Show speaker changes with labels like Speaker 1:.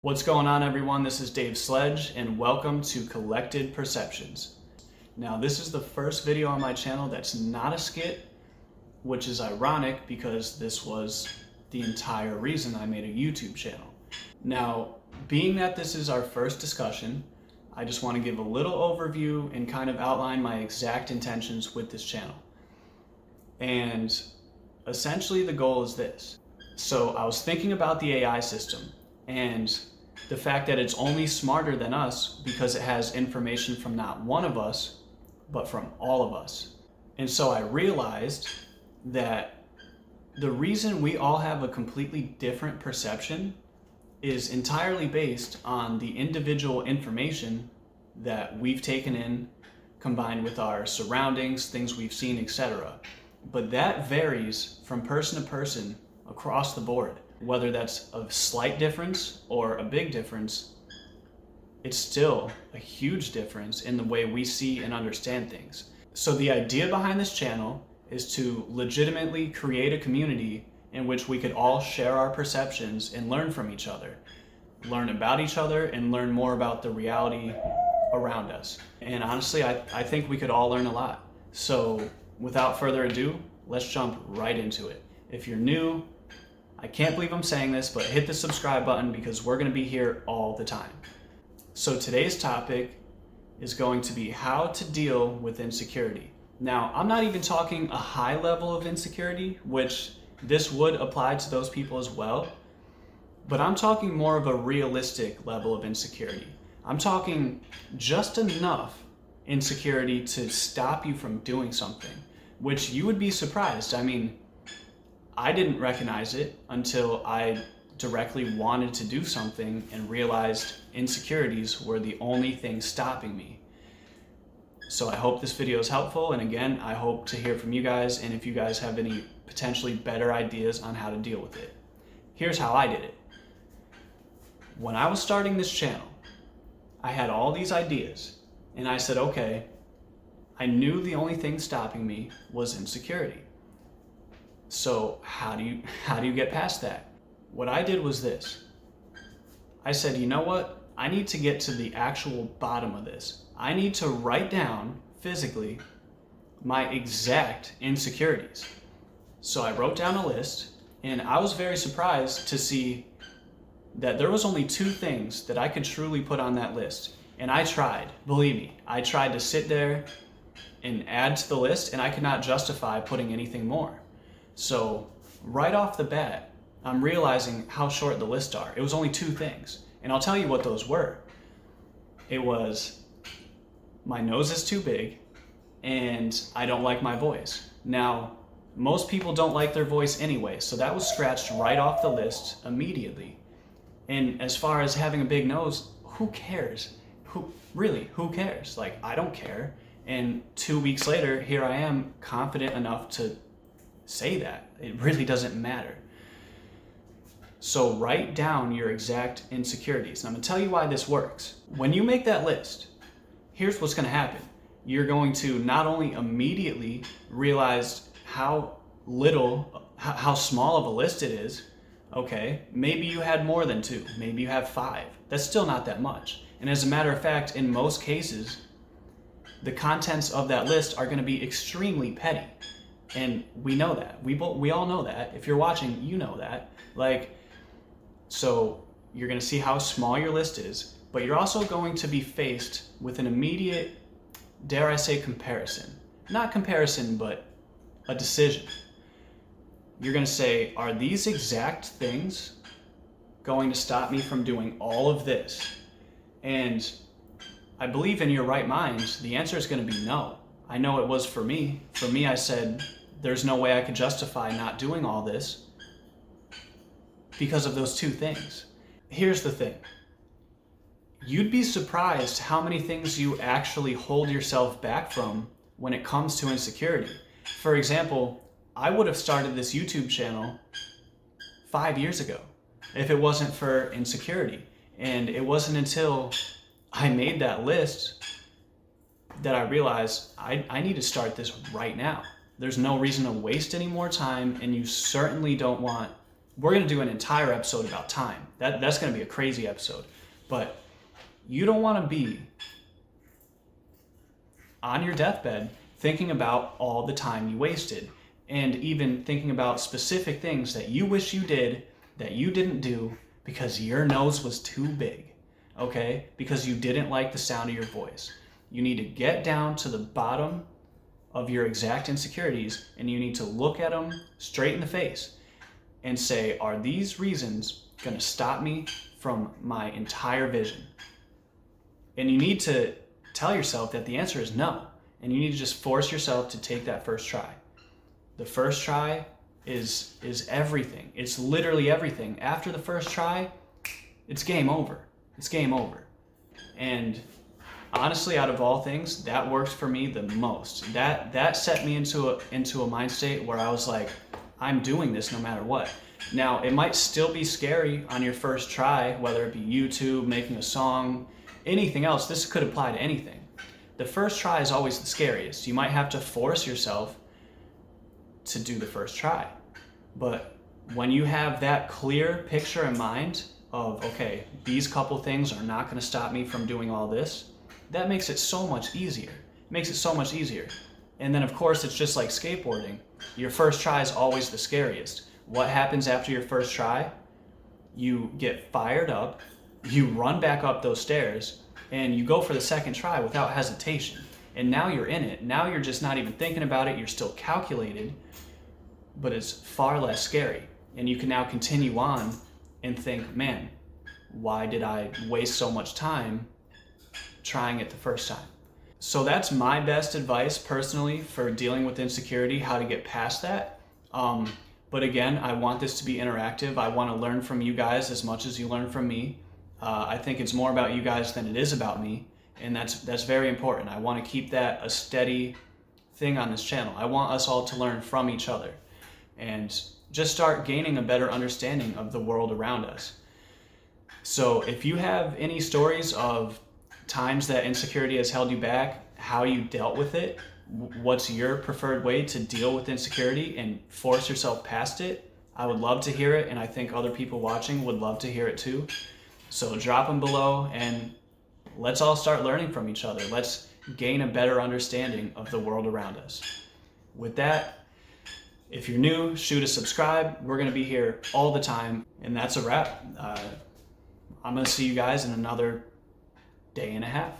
Speaker 1: What's going on, everyone? This is Dave Sledge, and welcome to Collected Perceptions. Now, this is the first video on my channel that's not a skit, which is ironic because this was the entire reason I made a YouTube channel. Now, being that this is our first discussion, I just want to give a little overview and kind of outline my exact intentions with this channel. And essentially the goal is this. So I was thinking about the AI system and the fact that it's only smarter than us because it has information from not one of us, but from all of us. And so I realized that the reason we all have a completely different perception is entirely based on the individual information that we've taken in, combined with our surroundings, things we've seen, etc. But that varies from person to person across the board. Whether that's a slight difference or a big difference, it's still a huge difference in the way we see and understand things. So the idea behind this channel is to legitimately create a community in which we could all share our perceptions and learn from each other, learn about each other, and learn more about the reality around us. And honestly, I think we could all learn a lot. So without further ado, let's jump right into it. If you're new, I can't believe I'm saying this, but hit the subscribe button because we're going to be here all the time. So today's topic is going to be how to deal with insecurity. Now, I'm not even talking a high level of insecurity, which this would apply to those people as well, but I'm talking more of a realistic level of insecurity. I'm talking just enough insecurity to stop you from doing something, which you would be surprised. I mean, I didn't recognize it until I directly wanted to do something and realized insecurities were the only thing stopping me. So I hope this video is helpful, and again, I hope to hear from you guys, and if you guys have any potentially better ideas on how to deal with it. Here's how I did it. When I was starting this channel, I had all these ideas, and I said, okay, I knew the only thing stopping me was insecurity. So how do you get past that? What I did was this. I said, you know what? I need to get to the actual bottom of this. I need to write down physically my exact insecurities. So I wrote down a list, and I was very surprised to see that there was only 2 things that I could truly put on that list. And I tried, believe me, I tried to sit there and add to the list, and I could not justify putting anything more. So right off the bat, I'm realizing how short the list are. It was only 2 things. And I'll tell you what those were. It was, my nose is too big, and I don't like my voice. Now, most people don't like their voice anyway, so that was scratched right off the list immediately. And as far as having a big nose, who cares? Who cares? Like, I don't care. And 2 weeks later, here I am, confident enough to say that. It really doesn't matter. So write down your exact insecurities. And I'm going to tell you why this works. When you make that list, here's what's going to happen. You're going to not only immediately realize how small of a list it is. Okay, maybe you had more than 2, maybe you have 5. That's still not that much. And as a matter of fact, in most cases, the contents of that list are going to be extremely petty. And we know that. We all know that. If you're watching, you know that. So you're going to see how small your list is, but you're also going to be faced with an immediate, dare I say, comparison. Not comparison, but a decision. You're going to say, are these exact things going to stop me from doing all of this? And I believe in your right mind, the answer is going to be no. I know it was for me. For me, I said, there's no way I could justify not doing all this because of those 2 things. Here's the thing. You'd be surprised how many things you actually hold yourself back from when it comes to insecurity. For example, I would have started this YouTube channel 5 years ago if it wasn't for insecurity. And it wasn't until I made that list that I realized I need to start this right now. There's no reason to waste any more time, and you certainly don't want, we're going to do an entire episode about time. That's going to be a crazy episode. But you don't want to be on your deathbed thinking about all the time you wasted, and even thinking about specific things that you wish you did that you didn't do because your nose was too big, okay? Because you didn't like the sound of your voice. You need to get down to the bottom of your exact insecurities, and you need to look at them straight in the face and say, are these reasons going to stop me from my entire vision? And you need to tell yourself that the answer is no, and you need to just force yourself to take that first try. The first try is everything. It's literally everything. After the first try, it's game over. It's game over. And honestly, out of all things, that worked for me the most. That set me into a mind state where I was like, I'm doing this no matter what. Now, it might still be scary on your first try, whether it be YouTube, making a song, anything else. This could apply to anything. The first try is always the scariest. You might have to force yourself to do the first try. But when you have that clear picture in mind of, okay, these couple things are not going to stop me from doing all this, that makes it so much easier. It makes it so much easier. And then, of course, it's just like skateboarding. Your first try is always the scariest. What happens after your first try? You get fired up, you run back up those stairs, and you go for the second try without hesitation. And now you're in it. Now you're just not even thinking about it. You're still calculated, but it's far less scary. And you can now continue on and think, man, why did I waste so much time trying it the first time? So that's my best advice personally for dealing with insecurity, how to get past that. But again, I want this to be interactive. I want to learn from you guys as much as you learn from me. I think it's more about you guys than it is about me, and that's very important. I want to keep that a steady thing on this channel. I want us all to learn from each other and just start gaining a better understanding of the world around us. So if you have any stories of times that insecurity has held you back, how you dealt with it, what's your preferred way to deal with insecurity and force yourself past it, I would love to hear it, and I think other people watching would love to hear it too. So drop them below, and let's all start learning from each other. Let's gain a better understanding of the world around us. With that, if you're new, shoot a subscribe. We're going to be here all the time, and that's a wrap. I'm going to see you guys in another day and a half.